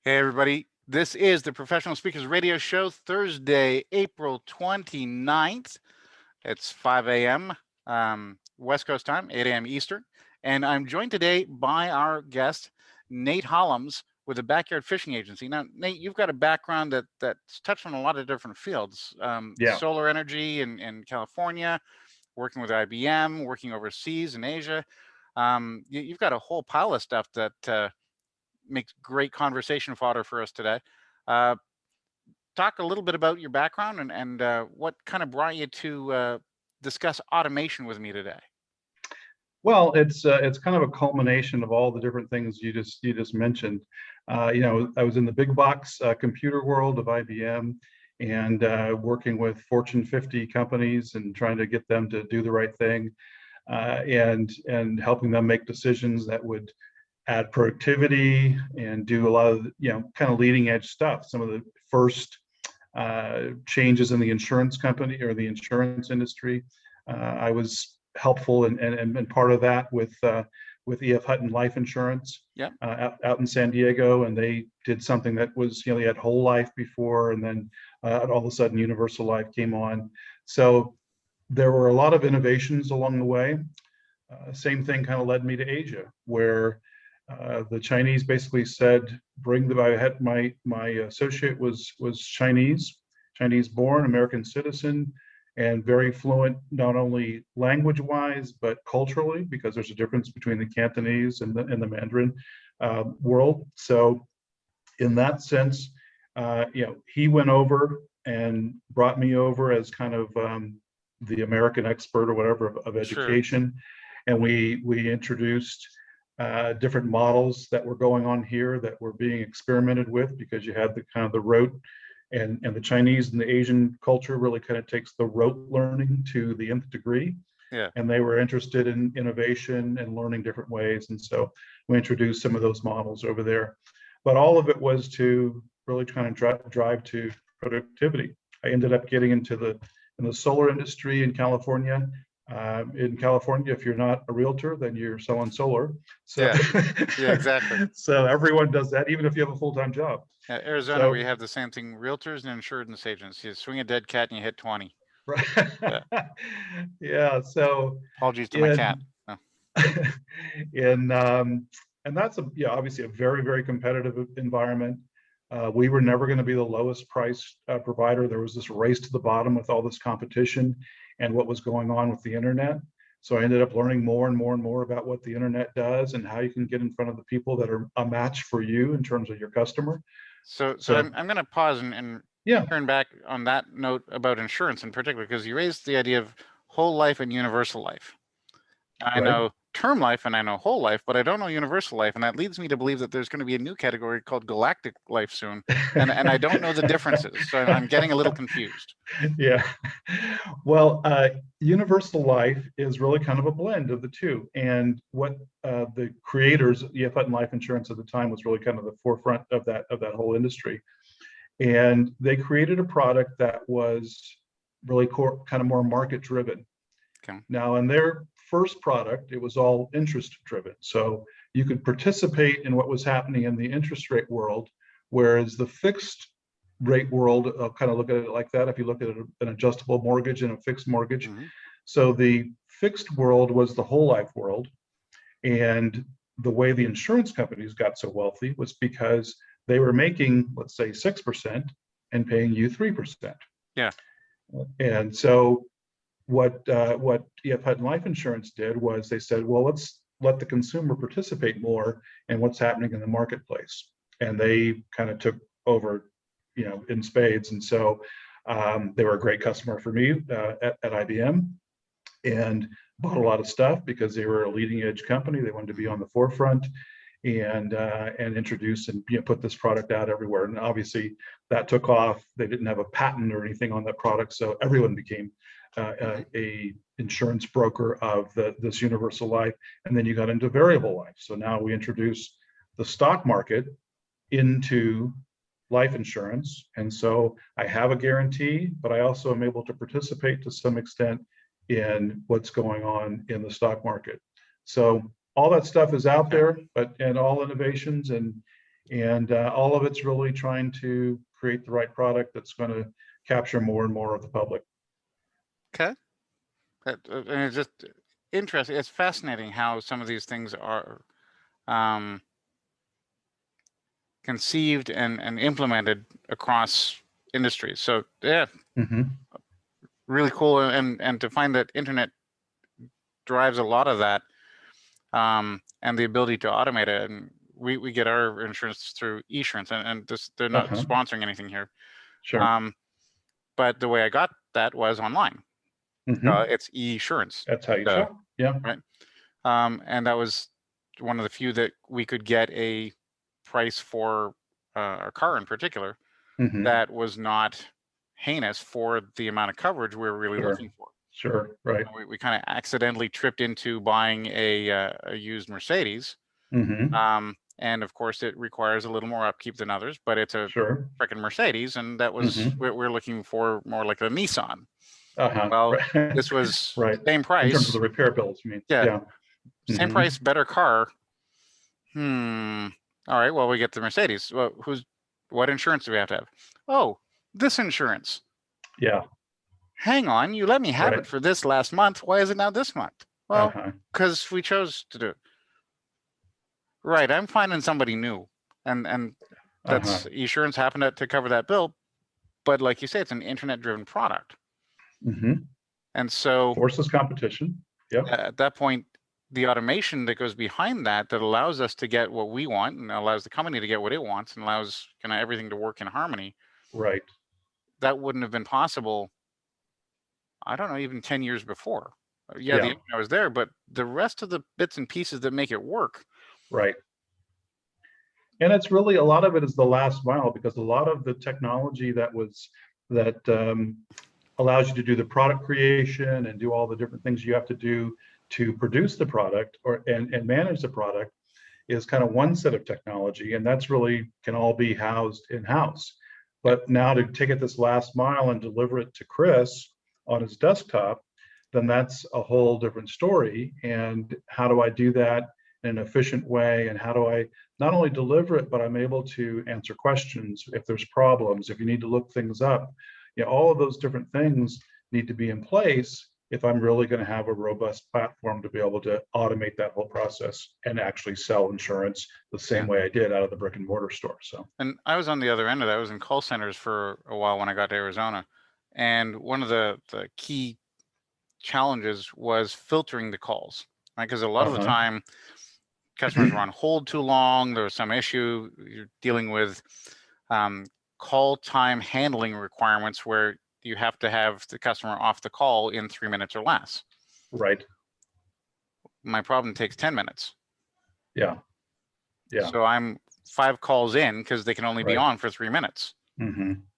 Hey, everybody. This is the Professional Speakers Radio Show, Thursday, April 29th. It's 5 a.m. West Coast time, 8 a.m. Eastern. And I'm joined today by our guest, Nate Hallums, with the Backyard Fishing Agency. Now, Nate, you've got a background that's touched on a lot of different fields. Yeah. Solar energy in California, working with IBM, working overseas in Asia. You've got a whole pile of stuff that makes great conversation fodder for us today. Uh, Talk a little bit about your background and what kind of brought you to discuss automation with me today. Well, it's kind of a culmination of all the different things you just mentioned. I was in the big box computer world of IBM and working with Fortune 50 companies and trying to get them to do the right thing, and helping them make decisions that would add productivity and do a lot of kind of leading edge stuff. Some of the first changes in the insurance company or the insurance industry. I was helpful and part of that with EF Hutton Life Insurance, Yeah. out in San Diego, and they did something that was, they had whole life before, and then all of a sudden Universal Life came on. So there were a lot of innovations along the way. Same thing kind of led me to Asia, where the Chinese basically said, "Bring the." I had my associate was Chinese born, American citizen, and very fluent not only language wise but culturally, because there's a difference between the Cantonese and the Mandarin world. So in that sense, he went over and brought me over as kind of the American expert or whatever of Sure. education, and we introduced different models that were going on here that were being experimented with, because you had the kind of the rote, and the Chinese and the Asian culture really kind of takes the rote learning to the nth degree. Yeah. And they were interested in innovation and learning different ways. And so we introduced some of those models over there. But all of it was to really kind of drive to productivity. I ended up getting into the solar industry in California. In California, if you're not a realtor, then you're selling solar. So, Yeah. Yeah, exactly. So everyone does that, even if you have a full-time job. Arizona, So, we have the same thing: realtors and insurance agents. You swing a dead cat and you hit 20. right. Yeah. Yeah. So Apologies to my cat. in Oh, in and that's obviously a very, very competitive environment. We were never going to be the lowest price provider. There was this race to the bottom with all this competition and what was going on with the internet. So I ended up learning more and more and more about what the internet does and how you can get in front of the people that are a match for you in terms of your customer. So So I'm going to pause and yeah, turn back on that note about insurance in particular, because you raised the idea of whole life and universal life. I right. know term life and I know whole life, but I don't know universal life, and that leads me to believe that there's going to be a new category called galactic life soon, and I don't know the differences, so I'm getting a little confused. Yeah. Well, Universal Life is really kind of a blend of the two. And what the creators, EF Hutton Life Insurance at the time, was really kind of the forefront of that whole industry. And they created a product that was really kind of more market driven. Okay. Now, in their first product, it was all interest driven. So you could participate in what was happening in the interest rate world, whereas the fixed rate world, I'll kind of look at it like that. If you look at an adjustable mortgage and a fixed mortgage. Mm-hmm. So the fixed world was the whole life world. And the way the insurance companies got so wealthy was because they were making, let's say, 6% and paying you 3%. Yeah. And so what EF Hutton Life Insurance did was they said, well, let's let the consumer participate more in what's happening in the marketplace. And they kind of took over, in spades. And so they were a great customer for me at IBM, and bought a lot of stuff because they were a leading edge company. They wanted to be on the forefront and introduce and put this product out everywhere. And obviously that took off. They didn't have a patent or anything on that product, so everyone became a insurance broker of this universal life. And then you got into variable life. So now we introduce the stock market into life insurance. And so I have a guarantee, but I also am able to participate to some extent in what's going on in the stock market. So all that stuff is out there, and all innovations, and And all of it's really trying to create the right product that's going to capture more and more of the public. Okay. And it's just interesting. It's fascinating how some of these things are conceived and implemented across industries. So yeah, really cool. And to find that internet drives a lot of that, and the ability to automate it. And we get our insurance through eSurance, and this, they're not sponsoring anything here. Sure. But the way I got that was online. It's eSurance. That's how you shop. Yeah. Right. And that was one of the few that we could get a price for a car in particular that was not heinous for the amount of coverage we were really looking for. Sure. Right. We kind of accidentally tripped into buying a used Mercedes. And of course, it requires a little more upkeep than others, but it's a freaking Mercedes, and that was we're looking for more like a Nissan. Well, this was same price. In terms of the repair bills, you mean? Yeah. Same price, better car. All right. Well, we get the Mercedes. Well, what insurance do we have to have? Oh, this insurance. Yeah. Hang on. You let me have it for this last month. Why is it now this month? Well, because we chose to do it. Right. I'm finding somebody new, and that's eSurance happened to cover that bill. But like you say, it's an internet-driven product. And so forces competition. Yeah. At that point, the automation that goes behind that allows us to get what we want, and allows the company to get what it wants, and allows kind of everything to work in harmony. Right. That wouldn't have been possible, I don't know, even 10 years before. Yeah, the internet was there, but the rest of the bits and pieces that make it work. Right. And it's really, a lot of it is the last mile, because a lot of the technology that allows you to do the product creation and do all the different things you have to do to produce the product and manage the product is kind of one set of technology, and that's really can all be housed in-house. But now to take it this last mile and deliver it to Chris on his desktop, then that's a whole different story. And how do I do that in an efficient way? And how do I not only deliver it, but I'm able to answer questions if there's problems, if you need to look things up. You know, all of those different things need to be in place if I'm really going to have a robust platform to be able to automate that whole process and actually sell insurance the same way I did out of the brick and mortar store. So, and I was on the other end of that. I was in call centers for a while when I got to Arizona. And one of the key challenges was filtering the calls, right? Because a lot of the time, customers were on hold too long. There was some issue. You're dealing with call time handling requirements where you have to have the customer off the call in 3 minutes or less. Right. My problem takes 10 minutes. Yeah. Yeah. So I'm 5 calls in because they can only be on for 3 minutes.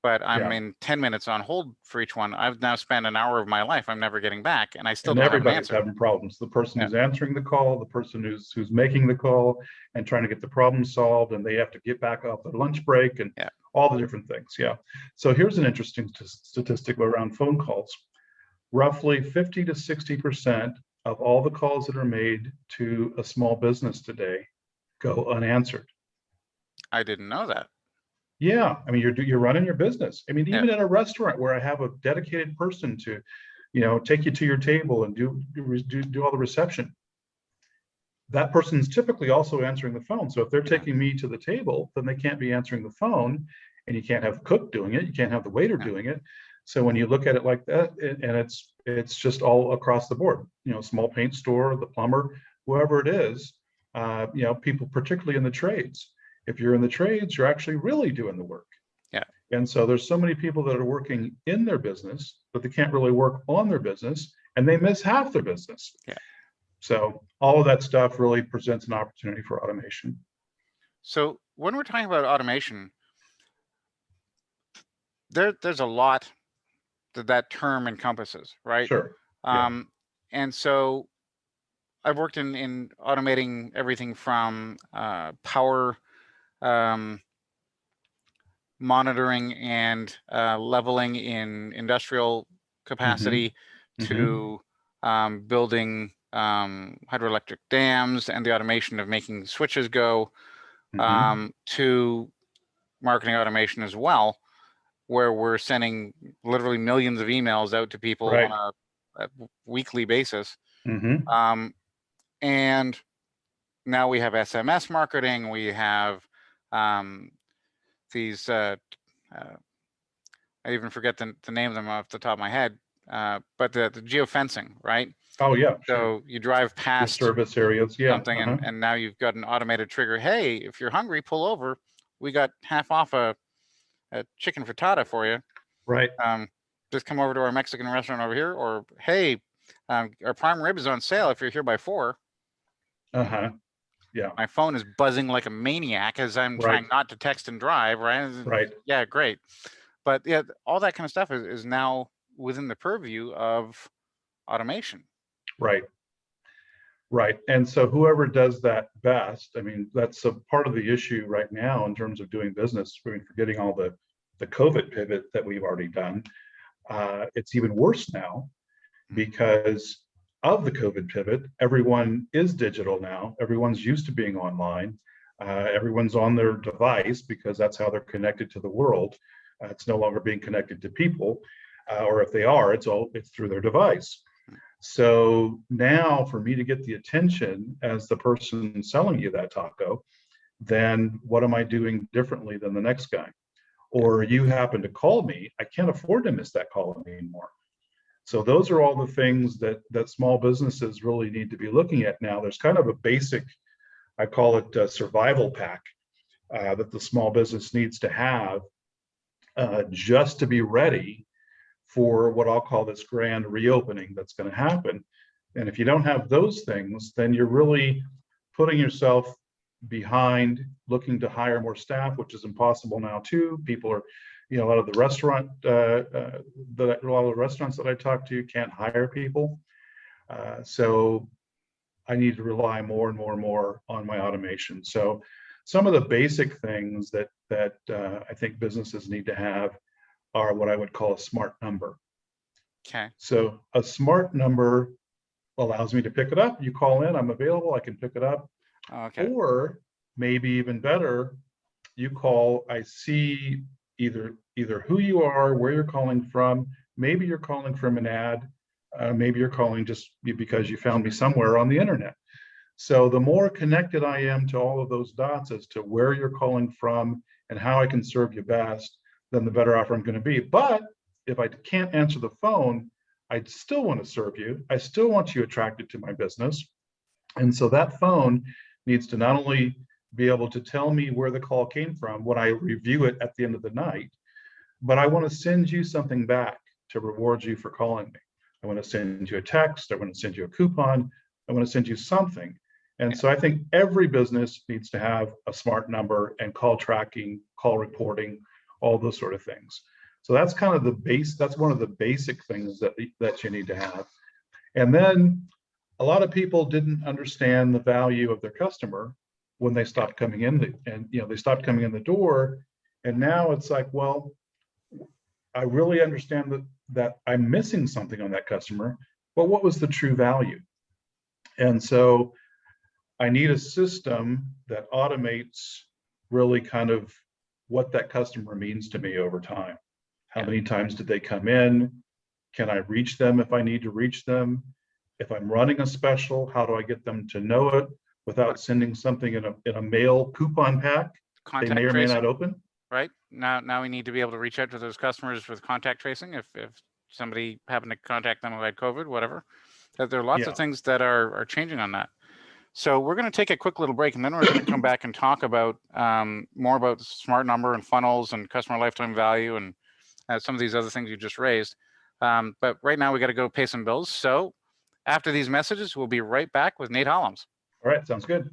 But I'm in 10 minutes on hold for each one. I've now spent an hour of my life I'm never getting back, and I still don't have an answer. Everybody's having problems. The person who's answering the call, the person who's making the call and trying to get the problem solved, and they have to get back off their lunch break and all the different things. Yeah. So here's an interesting statistic around phone calls. Roughly 50 to 60% of all the calls that are made to a small business today go unanswered. I didn't know that. Yeah, I mean, you're running your business. I mean, even at a restaurant where I have a dedicated person to, you know, take you to your table and do all the reception, that person's typically also answering the phone. So if they're taking me to the table, then they can't be answering the phone, and you can't have the cook doing it. You can't have the waiter doing it. So when you look at it like that, and it's just all across the board, you know, small paint store, the plumber, whoever it is, you know, people, particularly in the trades. If you're in the trades, you're actually really doing the work. Yeah. And so there's so many people that are working in their business, but they can't really work on their business, and they miss half their business. Yeah. So all of that stuff really presents an opportunity for automation. So when we're talking about automation, there's a lot that term encompasses, right? Sure. And so I've worked in automating everything from power monitoring and leveling in industrial capacity to building hydroelectric dams and the automation of making switches go, to marketing automation as well, where we're sending literally millions of emails out to people Right. on a weekly basis. Mm-hmm. And now we have SMS marketing. We have these, I even forget the name of them off the top of my head, but the geofencing, right? Oh yeah, sure. So you drive past Service areas, yeah. something, and now you've got an automated trigger. Hey, if you're hungry, pull over. We got half off a chicken frittata for you. Right. Just come over to our Mexican restaurant over here, or hey, our prime rib is on sale if you're here by 4. Yeah. My phone is buzzing like a maniac as I'm trying not to text and drive, right? Right. Yeah, great. But yeah, all that kind of stuff is now within the purview of automation. Right. Right. And so whoever does that best, I mean, that's a part of the issue right now in terms of doing business. I mean, forgetting all the COVID pivot that we've already done. It's even worse now because of the COVID pivot. Everyone is digital now. Everyone's used to being online. Everyone's on their device because that's how they're connected to the world. It's no longer being connected to people, or if they are, it's through their device. So now for me to get the attention as the person selling you that taco, then what am I doing differently than the next guy? Or you happen to call me, I can't afford to miss that call anymore. So those are all the things that small businesses really need to be looking at now. There's kind of a basic, I call it a survival pack that the small business needs to have just to be ready for what I'll call this grand reopening that's going to happen. And if you don't have those things, then you're really putting yourself behind looking to hire more staff, which is impossible now too. People are, a lot of the restaurants that I talk to can't hire people. So I need to rely more and more and more on my automation. So some of the basic things that I think businesses need to have are what I would call a smart number. Okay. So a smart number allows me to pick it up. You call in, I'm available, I can pick it up. Okay. Or maybe even better, you call, I see either who you are, where you're calling from. Maybe you're calling from an ad. Maybe you're calling just because you found me somewhere on the internet. So the more connected I am to all of those dots as to where you're calling from and how I can serve you best, then the better off I'm going to be. But if I can't answer the phone, I still want to serve you. I still want you attracted to my business. And so that phone needs to not only be able to tell me where the call came from when I review it at the end of the night, but I want to send you something back to reward you for calling me. I want to send you a text. I want to send you a coupon. I want to send you something. And so I think every business needs to have a smart number and call tracking, call reporting, all those sort of things. So that's kind of the base. That's one of the basic things that you need to have. And then a lot of people didn't understand the value of their customer when they stopped coming in, they stopped coming in the door. And now it's like, well, I really understand that I'm missing something on that customer. But what was the true value? And so I need a system that automates really kind of what that customer means to me over time. How many times did they come in? Can I reach them if I need to reach them? If I'm running a special, how do I get them to know it without sending something in a mail coupon pack they may or may not open? Right. Now we need to be able to reach out to those customers with contact tracing if somebody happened to contact them who had COVID, whatever. There are lots of things that are changing on that. So we're going to take a quick little break, and then we're going to come back and talk about more about smart number and funnels and customer lifetime value and some of these other things you just raised. But right now we got to go pay some bills. So after these messages, we'll be right back with Nate Hallums. All right, sounds good.